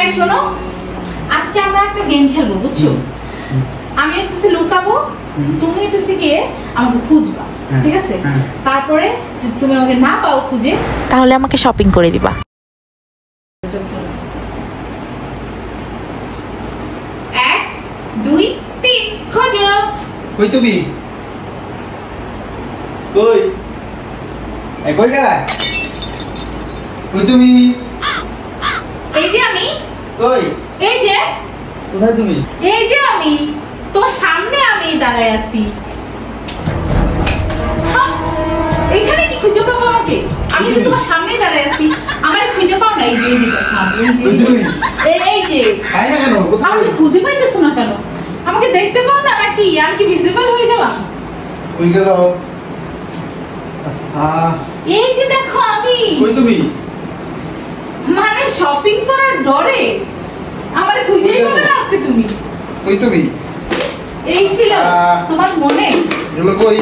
এই শোনো, আজকে আমরা একটা গেম খেলবো, বুঝছো? আমি হচ্ছে লুকাবো, তুমি হচ্ছে গিয়ে আমাকে খুঁজবা, ঠিক আছে? তারপরে যদি তুমি আমাকে না পাও খুঁজে, তাহলে আমাকে শপিং করে দিবা। 1 2 3 খোঁজো। কই তুমি? কই? এই কই গেলা? কই তুমি? এই যে আমি। কই? এই যে। কোথায় তুমি? এই যে আমি, তোমার সামনে আমি দাঁড়ায় আছি। এখানে কি খুঁজে পাবো আমাকে? আমি তো তোমার সামনে দাঁড়ায় আছি, আমার খুঁজে পাও না? এই যে দেখো, এই যে পাই না কেন? কোথায়? আমাকে খুঁজে পাইতেছো না কেন? আমাকে দেখতে পাও না নাকি? আর কি ভিজিবল হয়ে গেলাম? কই গেল? এই যে দেখো আমি। কই তুমি? মানে শপিং করার ডরে আমার খুঁজেই পাবে না আজকে তুমি। কই তুমি? এই ছিল তোমার মনে? কই?